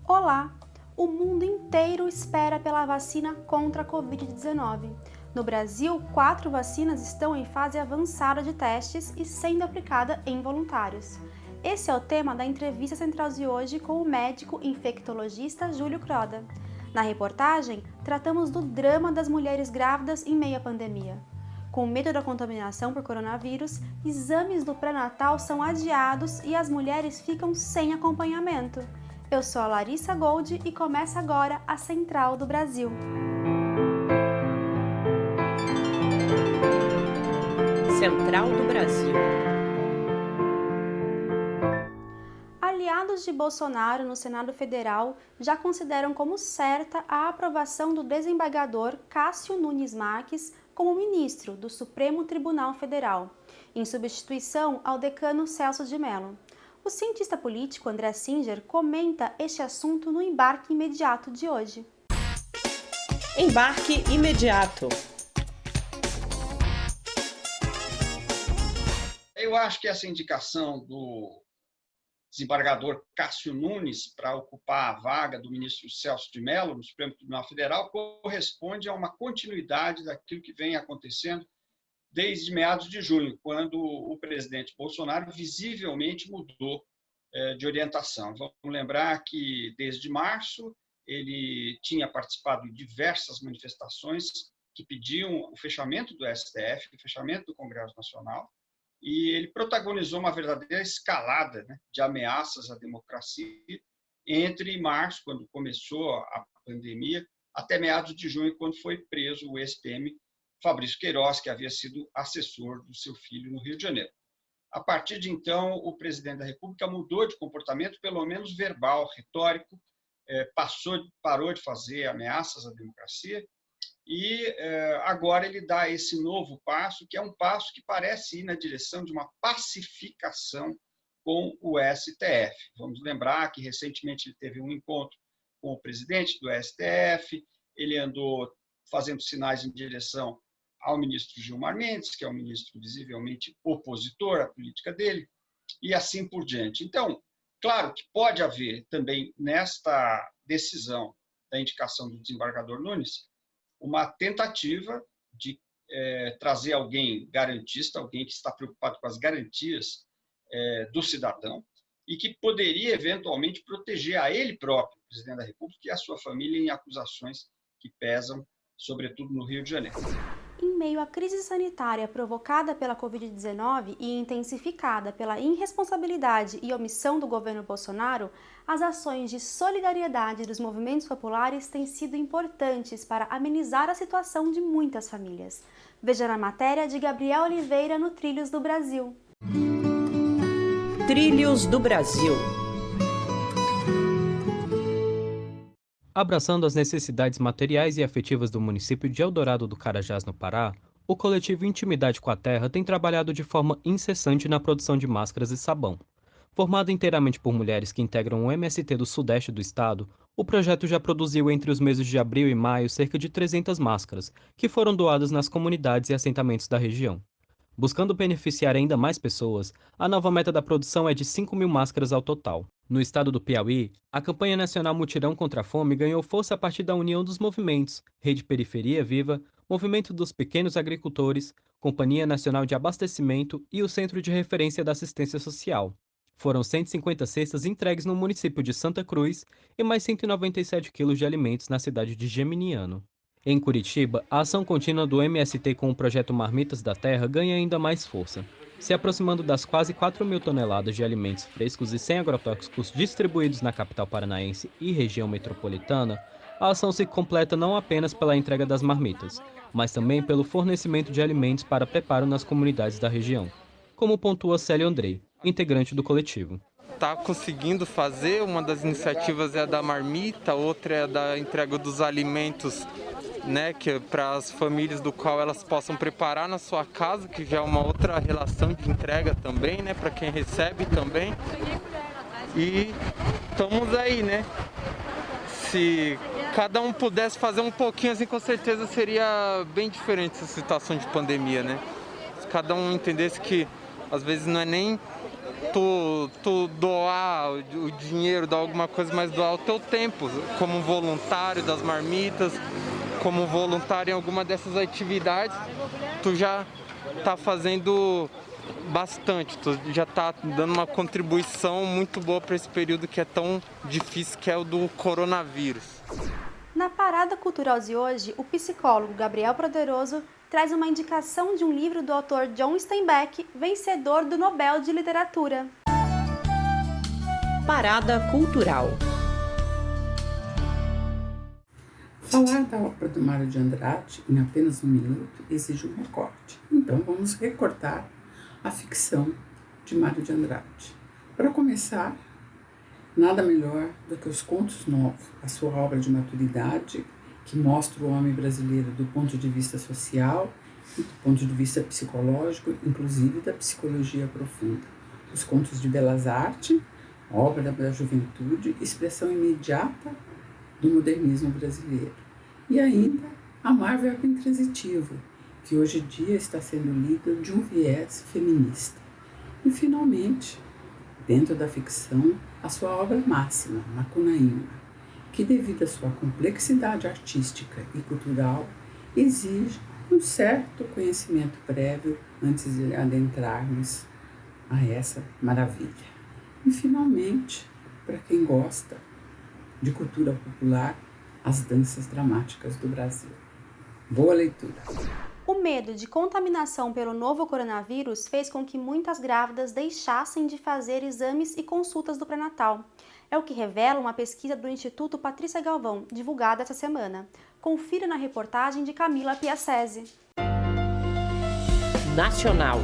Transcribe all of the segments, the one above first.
Olá! O mundo inteiro espera pela vacina contra a Covid-19. No Brasil, 4 vacinas estão em fase avançada de testes e sendo aplicada em voluntários. Esse é o tema da entrevista central de hoje com o médico infectologista Júlio Croda. Na reportagem, tratamos do drama das mulheres grávidas em meio à pandemia. Com medo da contaminação por coronavírus, exames do pré-natal são adiados e as mulheres ficam sem acompanhamento. Eu sou a Larissa Gold e começa agora a Central do Brasil. Central do Brasil. Aliados de Bolsonaro no Senado Federal já consideram como certa a aprovação do desembargador Cássio Nunes Marques como ministro do Supremo Tribunal Federal, em substituição ao decano Celso de Mello. O cientista político André Singer comenta este assunto no Embarque Imediato de hoje. Embarque Imediato. Eu acho que essa indicação do desembargador Cássio Nunes para ocupar a vaga do ministro Celso de Mello no Supremo Tribunal Federal corresponde a uma continuidade daquilo que vem acontecendo desde meados de junho, quando o presidente Bolsonaro visivelmente mudou de orientação. Vamos lembrar que, desde março, ele tinha participado de diversas manifestações que pediam o fechamento do STF, o fechamento do Congresso Nacional, e ele protagonizou uma verdadeira escalada, de ameaças à democracia entre março, quando começou a pandemia, até meados de junho, quando foi preso o ex-PM Fabrício Queiroz, que havia sido assessor do seu filho no Rio de Janeiro. A partir de então, o presidente da República mudou de comportamento, pelo menos verbal, retórico, parou de fazer ameaças à democracia e agora ele dá esse novo passo, que é um passo que parece ir na direção de uma pacificação com o STF. Vamos lembrar que recentemente ele teve um encontro com o presidente do STF, ele andou fazendo sinais em direção ao ministro Gilmar Mendes, que é um ministro visivelmente opositor à política dele, e assim por diante. Então, claro que pode haver também nesta decisão da indicação do desembargador Nunes uma tentativa de trazer alguém garantista, alguém que está preocupado com as garantias do cidadão e que poderia eventualmente proteger a ele próprio, o presidente da República, e a sua família em acusações que pesam, sobretudo no Rio de Janeiro. Em meio à crise sanitária provocada pela Covid-19 e intensificada pela irresponsabilidade e omissão do governo Bolsonaro, as ações de solidariedade dos movimentos populares têm sido importantes para amenizar a situação de muitas famílias. Veja na matéria de Gabriel Oliveira no Trilhos do Brasil. Trilhos do Brasil. Abraçando as necessidades materiais e afetivas do município de Eldorado do Carajás, no Pará, o coletivo Intimidade com a Terra tem trabalhado de forma incessante na produção de máscaras e sabão. Formado inteiramente por mulheres que integram o MST do Sudeste do estado, o projeto já produziu entre os meses de abril e maio cerca de 300 máscaras, que foram doadas nas comunidades e assentamentos da região. Buscando beneficiar ainda mais pessoas, a nova meta da produção é de 5.000 máscaras ao total. No estado do Piauí, a campanha nacional Mutirão contra a Fome ganhou força a partir da união dos movimentos Rede Periferia Viva, Movimento dos Pequenos Agricultores, Companhia Nacional de Abastecimento e o Centro de Referência da Assistência Social. Foram 150 cestas entregues no município de Santa Cruz e mais 197 quilos de alimentos na cidade de Geminiano. Em Curitiba, a ação contínua do MST com o projeto Marmitas da Terra ganha ainda mais força. Se aproximando das quase 4.000 toneladas de alimentos frescos e sem agrotóxicos distribuídos na capital paranaense e região metropolitana, a ação se completa não apenas pela entrega das marmitas, mas também pelo fornecimento de alimentos para preparo nas comunidades da região, como pontua Célio Andrei, integrante do coletivo. Está conseguindo fazer, uma das iniciativas é a da marmita, outra é a da entrega dos alimentos, que para as famílias do qual elas possam preparar na sua casa, que já é uma outra relação de entrega também, para quem recebe também. E estamos aí, Se cada um pudesse fazer um pouquinho assim, com certeza seria bem diferente essa situação de pandemia, Se cada um entendesse que às vezes não é nem tu doar o dinheiro, dar alguma coisa, mas doar o teu tempo, como voluntário das marmitas, como voluntário em alguma dessas atividades, tu já tá fazendo bastante, tu já tá dando uma contribuição muito boa para esse período que é tão difícil, que é o do coronavírus. Na Parada Cultural de hoje, o psicólogo Gabriel Poderoso traz uma indicação de um livro do autor John Steinbeck, vencedor do Nobel de Literatura. Parada Cultural. Falar da obra do Mário de Andrade em apenas um minuto exige um recorte. Então vamos recortar a ficção de Mário de Andrade. Para começar, nada melhor do que os Contos Novos, a sua obra de maturidade, que mostra o homem brasileiro do ponto de vista social e do ponto de vista psicológico, inclusive da psicologia profunda. Os Contos de Belas Artes, obra da juventude, expressão imediata do modernismo brasileiro. E ainda Amar Verbo Intransitivo, que hoje em dia está sendo lido de um viés feminista. E, finalmente, dentro da ficção, a sua obra máxima, Macunaíma, que, devido à sua complexidade artística e cultural, exige um certo conhecimento prévio antes de adentrarmos a essa maravilha. E, finalmente, para quem gosta de cultura popular, as danças dramáticas do Brasil. Boa leitura! O medo de contaminação pelo novo coronavírus fez com que muitas grávidas deixassem de fazer exames e consultas do pré-natal. É o que revela uma pesquisa do Instituto Patrícia Galvão, divulgada essa semana. Confira na reportagem de Camila Piacese. Nacional.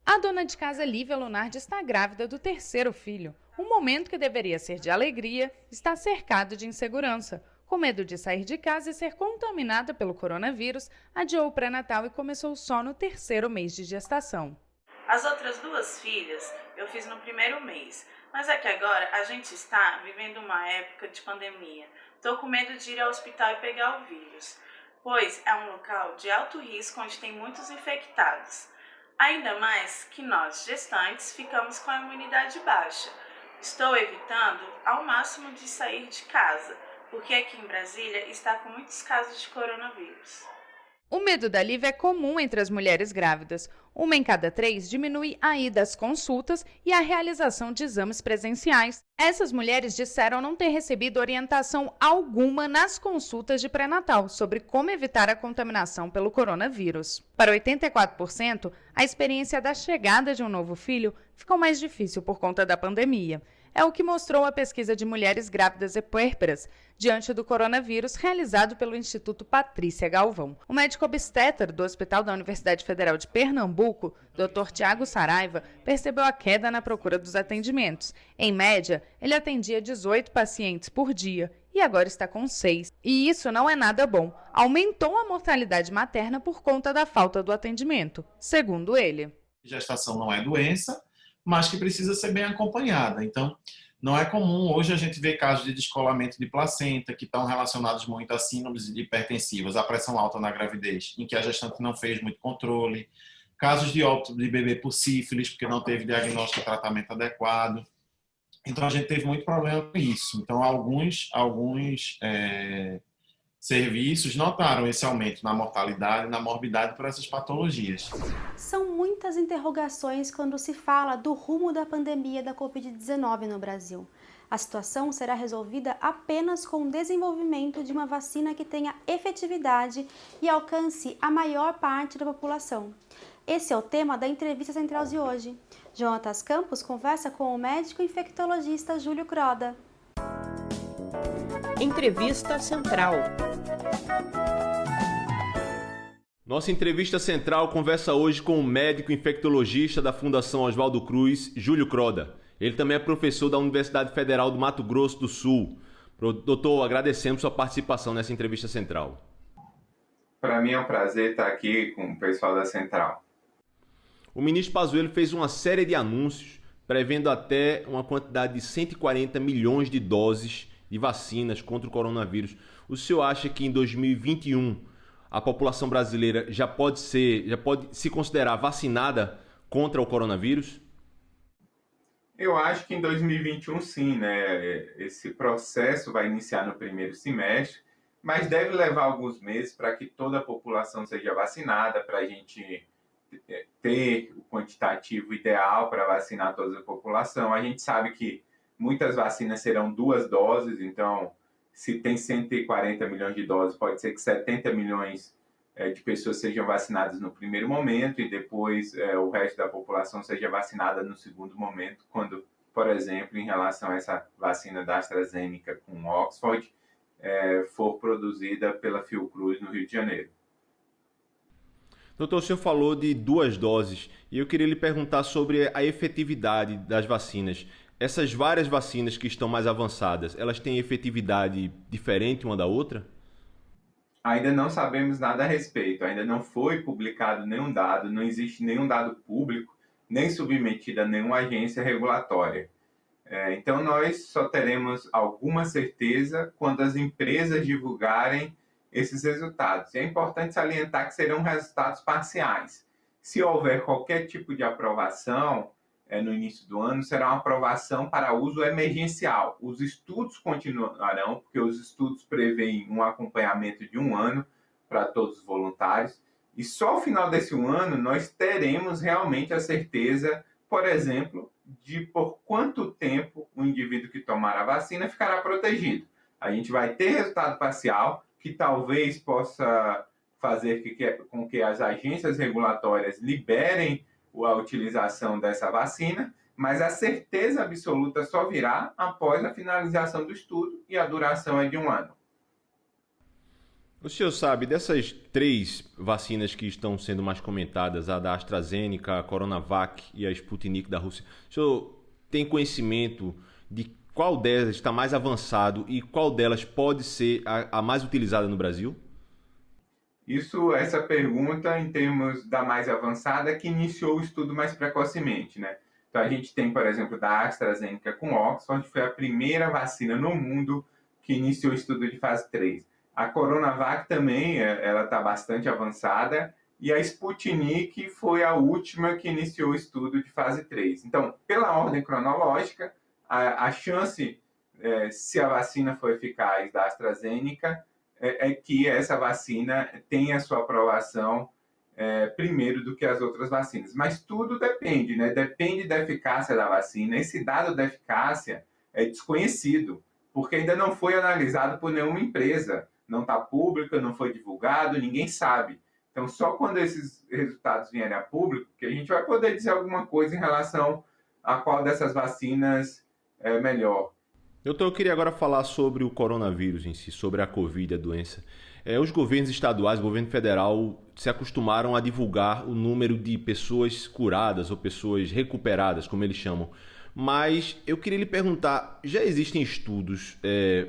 A dona de casa Lívia Lunardi está grávida do terceiro filho. Um momento que deveria ser de alegria está cercado de insegurança. Com medo de sair de casa e ser contaminada pelo coronavírus, adiou o pré-natal e começou só no terceiro mês de gestação. As outras duas filhas eu fiz no primeiro mês, mas é que agora a gente está vivendo uma época de pandemia. Estou com medo de ir ao hospital e pegar o vírus, pois é um local de alto risco onde tem muitos infectados. Ainda mais que nós, gestantes, ficamos com a imunidade baixa. Estou evitando ao máximo de sair de casa, porque aqui em Brasília está com muitos casos de coronavírus. O medo da Lívia é comum entre as mulheres grávidas. 1 em cada 3 diminui a ida às consultas e a realização de exames presenciais. Essas mulheres disseram não ter recebido orientação alguma nas consultas de pré-natal sobre como evitar a contaminação pelo coronavírus. Para 84%, a experiência da chegada de um novo filho ficou mais difícil por conta da pandemia. É o que mostrou a pesquisa de mulheres grávidas e puérperas diante do coronavírus realizado pelo Instituto Patrícia Galvão. O médico obstetra do Hospital da Universidade Federal de Pernambuco, Dr. Tiago Saraiva, percebeu a queda na procura dos atendimentos. Em média, ele atendia 18 pacientes por dia e agora está com 6. E isso não é nada bom. Aumentou a mortalidade materna por conta da falta do atendimento, segundo ele. Gestação não é doença, mas que precisa ser bem acompanhada. Então, não é comum hoje a gente ver casos de descolamento de placenta que estão relacionados muito a síndromes hipertensivas, a pressão alta na gravidez, em que a gestante não fez muito controle, casos de óbito de bebê por sífilis, porque não teve diagnóstico e tratamento adequado. Então, a gente teve muito problema com isso. Então, alguns serviços notaram esse aumento na mortalidade e na morbidade por essas patologias. São muitas interrogações quando se fala do rumo da pandemia da Covid-19 no Brasil. A situação será resolvida apenas com o desenvolvimento de uma vacina que tenha efetividade e alcance a maior parte da população. Esse é o tema da entrevista central de hoje. Jonatas Campos conversa com o médico infectologista Júlio Croda. Entrevista Central. Nossa entrevista central conversa hoje com o médico infectologista da Fundação Oswaldo Cruz, Júlio Croda. Ele também é professor da Universidade Federal do Mato Grosso do Sul. Doutor, agradecemos sua participação nessa entrevista central. Para mim é um prazer estar aqui com o pessoal da Central. O ministro Pazuello fez uma série de anúncios prevendo até uma quantidade de 140 milhões de doses de vacinas contra o coronavírus. O senhor acha que em 2021 a população brasileira já pode se considerar vacinada contra o coronavírus? Eu acho que em 2021 sim, né? Esse processo vai iniciar no primeiro semestre, mas deve levar alguns meses para que toda a população seja vacinada, para a gente ter o quantitativo ideal para vacinar toda a população. A gente sabe que muitas vacinas serão 2 doses, então se tem 140 milhões de doses, pode ser que 70 milhões de pessoas sejam vacinadas no primeiro momento e depois o resto da população seja vacinada no segundo momento, quando, por exemplo, em relação a essa vacina da AstraZeneca com Oxford, for produzida pela Fiocruz no Rio de Janeiro. Doutor, o senhor falou de 2 doses e eu queria lhe perguntar sobre a efetividade das vacinas. Essas várias vacinas que estão mais avançadas, elas têm efetividade diferente uma da outra? Ainda não sabemos nada a respeito, ainda não foi publicado nenhum dado, não existe nenhum dado público, nem submetido a nenhuma agência regulatória. Então, nós só teremos alguma certeza quando as empresas divulgarem esses resultados. E é importante salientar que serão resultados parciais. Se houver qualquer tipo de aprovação no início do ano, será uma aprovação para uso emergencial. Os estudos continuarão, porque os estudos preveem um acompanhamento de 1 ano para todos os voluntários, e só ao final desse 1 ano nós teremos realmente a certeza, por exemplo, de por quanto tempo o indivíduo que tomar a vacina ficará protegido. A gente vai ter resultado parcial, que talvez possa fazer com que as agências regulatórias liberem a utilização dessa vacina, mas a certeza absoluta só virá após a finalização do estudo e a duração é de 1 ano. O senhor sabe, dessas 3 vacinas que estão sendo mais comentadas, a da AstraZeneca, a Coronavac e a Sputnik da Rússia, o senhor tem conhecimento de qual delas está mais avançado e qual delas pode ser a mais utilizada no Brasil? Essa pergunta, em termos da mais avançada, que iniciou o estudo mais precocemente, né? Então, a gente tem, por exemplo, da AstraZeneca com Oxford, foi a primeira vacina no mundo que iniciou o estudo de fase 3. A Coronavac também, ela está bastante avançada, e a Sputnik foi a última que iniciou o estudo de fase 3. Então, pela ordem cronológica, a chance, se a vacina for eficaz da AstraZeneca, é que essa vacina tenha sua aprovação primeiro do que as outras vacinas. Mas tudo depende, né? Depende da eficácia da vacina. Esse dado da eficácia é desconhecido, porque ainda não foi analisado por nenhuma empresa. Não está público, não foi divulgado, ninguém sabe. Então, só quando esses resultados vierem a público, que a gente vai poder dizer alguma coisa em relação a qual dessas vacinas é melhor. Doutor, eu queria agora falar sobre o coronavírus em si, sobre a Covid, a doença. Os governos estaduais, o governo federal, se acostumaram a divulgar o número de pessoas curadas ou pessoas recuperadas, como eles chamam. Mas eu queria lhe perguntar, já existem estudos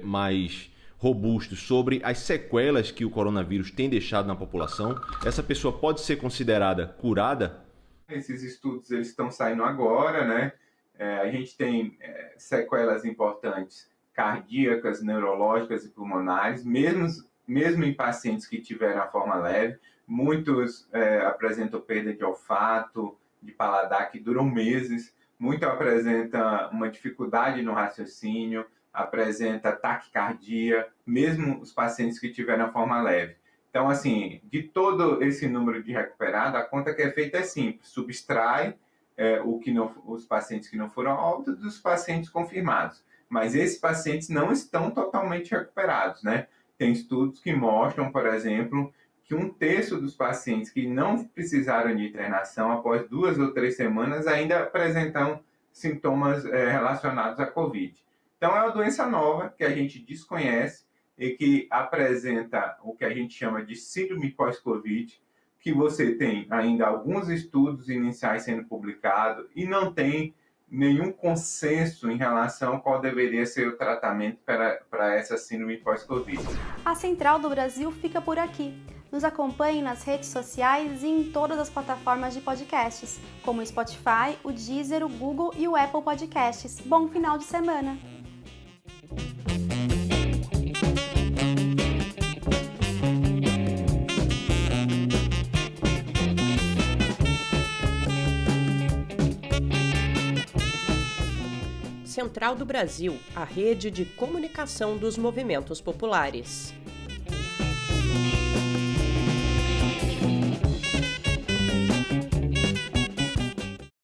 mais robustos sobre as sequelas que o coronavírus tem deixado na população? Essa pessoa pode ser considerada curada? Esses estudos eles estão saindo agora, né? A gente tem sequelas importantes cardíacas, neurológicas e pulmonares, mesmo em pacientes que tiveram a forma leve. Muitos apresentam perda de olfato, de paladar, que duram meses. Muito apresenta uma dificuldade no raciocínio, apresenta taquicardia, mesmo os pacientes que tiveram a forma leve. Então, assim, de todo esse número de recuperados, a conta que é feita é simples. Subtrai os pacientes que não foram a óbito dos pacientes confirmados. Mas esses pacientes não estão totalmente recuperados, né? Tem estudos que mostram, por exemplo, que 1/3 dos pacientes que não precisaram de internação após 2 ou 3 semanas ainda apresentam sintomas relacionados à Covid. Então, é uma doença nova que a gente desconhece e que apresenta o que a gente chama de síndrome pós-Covid, que você tem ainda alguns estudos iniciais sendo publicados e não tem nenhum consenso em relação a qual deveria ser o tratamento para essa síndrome pós-Covid. A Central do Brasil fica por aqui. Nos acompanhe nas redes sociais e em todas as plataformas de podcasts, como o Spotify, o Deezer, o Google e o Apple Podcasts. Bom final de semana! Central do Brasil, a rede de comunicação dos movimentos populares.